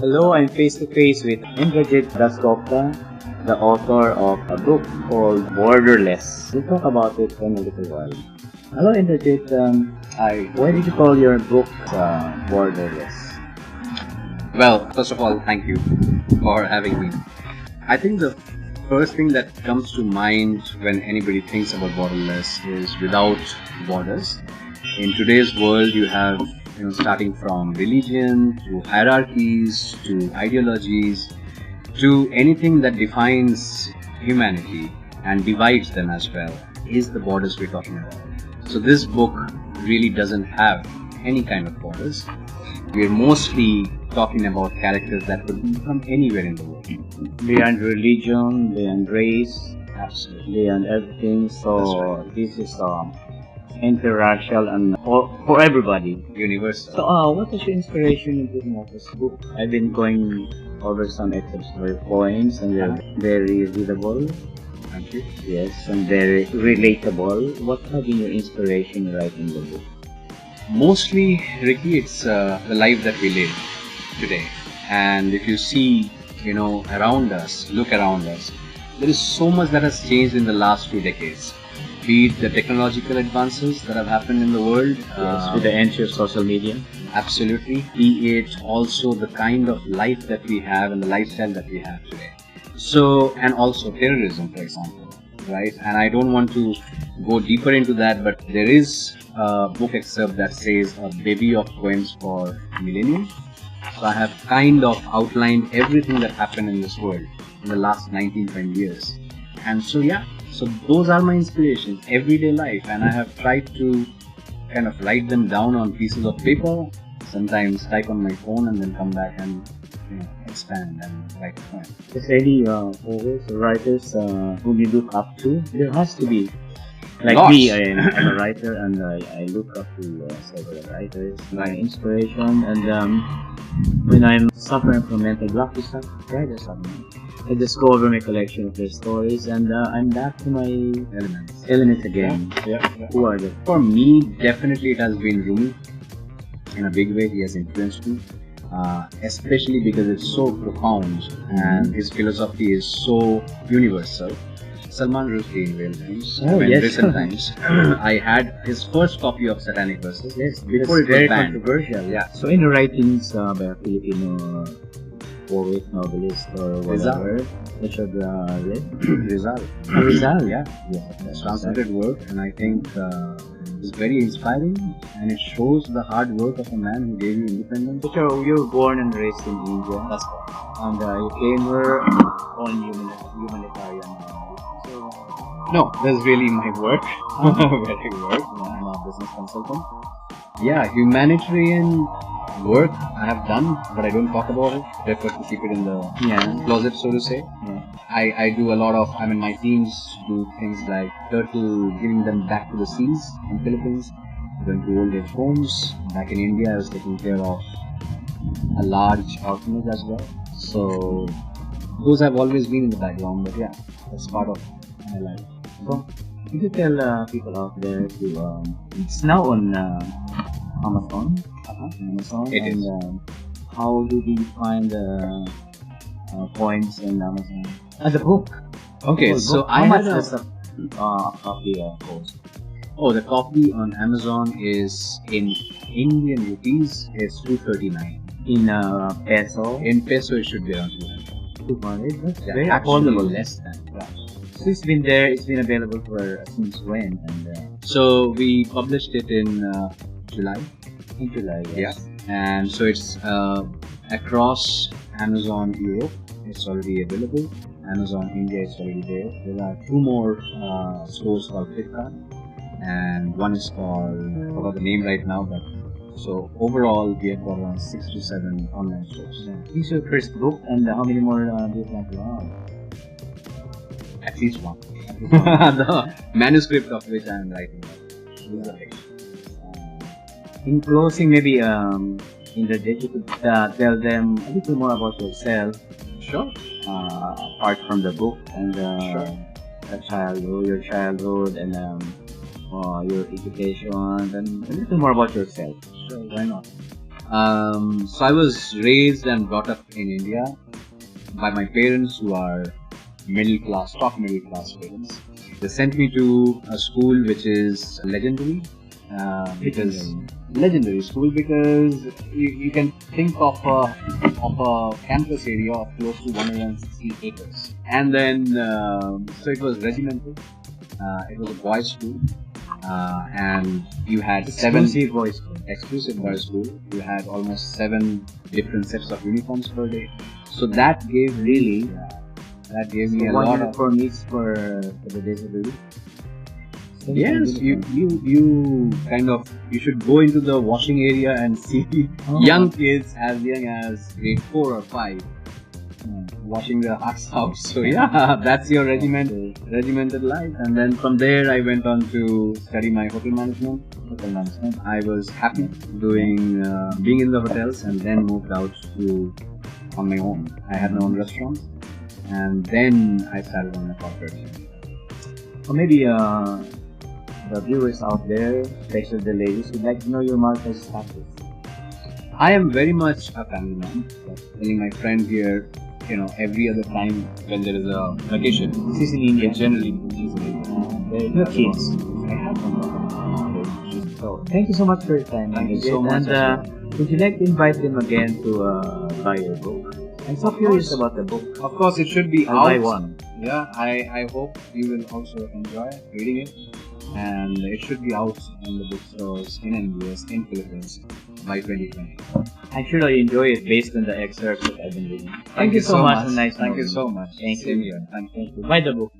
Hello, I'm face to face with Indrajeet Dasgupta, the author of a book called Borderless. We'll talk about it in a little while. Hello, Indrajeet. Why did you call your book Borderless? Well, first of all, thank you for having me. I think the first thing that comes to mind when anybody thinks about borderless is without borders. In today's world, you have starting from religion to hierarchies to ideologies to anything that defines humanity and divides them as well is the borders we're talking about. So this book really doesn't have any kind of borders. We're mostly talking about characters that could be from anywhere in the world. Beyond religion, beyond race, Absolutely. beyond everything. So That's this is interracial and for everybody. Universal. So what was your inspiration in putting out this book? I've been going over some excerpts of your poems and they're very readable. Thank you. Yes, and very relatable. What has been your inspiration in writing the book? Mostly, Ricky, it's the life that we live today. And if you see, around us, look around us, there is so much that has changed in the last few decades. Be it the technological advances that have happened in the world. Yes, with the entry of social media. Absolutely. Be it also the kind of life that we have and the lifestyle that we have today. So, and also terrorism, for example, right? And I don't want to go deeper into that, but there is a book excerpt that says a bevy of poems for millennium. So I have kind of outlined everything that happened in this world in the last 19-20 years. And so those are my inspirations, everyday life, and I have tried to kind of write them down on pieces of paper, sometimes type on my phone and then come back and expand and write a poem. Is there any poets or writers whom you look up to? There has to be. Like Lots. me, I'm a writer and I look up to several writers. My inspiration and when I'm suffering from mental block, writers are mine. I discover my collection of their stories and I'm back to my elements again. Yeah. Who are they? For me, definitely it has been Rumi. In a big way, he has influenced me. Especially because it's so profound and his philosophy is so universal. Salman Rushdie in real times, in recent times, I had his first copy of Satanic Verses. Yes, before it very was banned. controversial. Yeah. So in the writings by a Filipino poet, novelist, or whatever, you should read Rizal. Rizal. Yeah. It's translated work, and I think it's very inspiring, and it shows the hard work of a man who gave you independence. So you were born and raised in India. That's correct. And you came here on humanitarian. No, that's really my work. Very work. I'm a business consultant. Yeah, humanitarian work I have done, but I don't talk about it. Prefer to keep it in the closet, so to say. Yeah. I do a lot of, my teams do things like turtle, giving them back to the seas in Philippines, going to old age homes. Back in India, I was taking care of a large orphanage as well. So those have always been in the background, but yeah, that's part of my life. So, you could tell people out there to, it's now on Amazon. Amazon. It is. How do we find the poems in Amazon? The book. Okay, so book. I How much had does a copy cost? Oh, the copy on Amazon is in Indian rupees is 239. In peso? In peso, it should be around 200. 200? That's Yeah, very actually affordable. less than. Yeah. So it's been there, it's been available for since when? And So we published it in July. in July, yes. Yeah. And so it's across Amazon Europe. It's already available. Amazon India is already there. There are two more stores called Flipkart, and one is called, I forgot the name right now, but so overall we have got around 6 to 7 online stores. This is your first book, and how many more do you plan to have? At least one. The manuscript of which I am writing. In closing, maybe Indrajeet, you could tell them a little more about yourself. Sure. Apart from the book and your childhood, and your education, and a little more about yourself. Sure, why not? So I was raised and brought up in India by my parents, who are middle class, top middle class parents. They sent me to a school which is legendary, because legendary school, because you can think of a campus area of close to 160 acres. And then so it was regimental. It was a boys' school, and you had Exclusive voice call. exclusive boys' school. You had almost 7 different sets of uniforms per day. So that gave Really? that gave me So a one lot of. uniform each for the days of the week? Yes, you kind of, you should go into the washing area and see Oh. young kids as young as grade 4 or 5 washing their hearts out. So yeah, that's your regimented life. And then from there I went on to study my hotel management. I was happy doing being in the hotels, and then moved out to on my own. I had my own restaurant, and then I started on a corporate. Or maybe the viewers out there, especially the ladies, would like to know your marital status. I am very much a family man. Telling my friend here, every other time when there is a vacation, This is in India. generally she's in India. No kids. I have one. So thank you so much for your time. Thank you Indrajeet. so much. And would you like to invite them again to buy your book? I'm so curious about the book. Of course, it should be I'll out. buy one. Yeah, I hope you will also enjoy reading it, and it should be out in the bookstores in India, in Philippines by 2020. I'm sure you'll enjoy it based on the excerpts that I've been reading. Thank you so much. And nice Thank you knowing so much. Thank Same you. here. Thank you. Buy the book.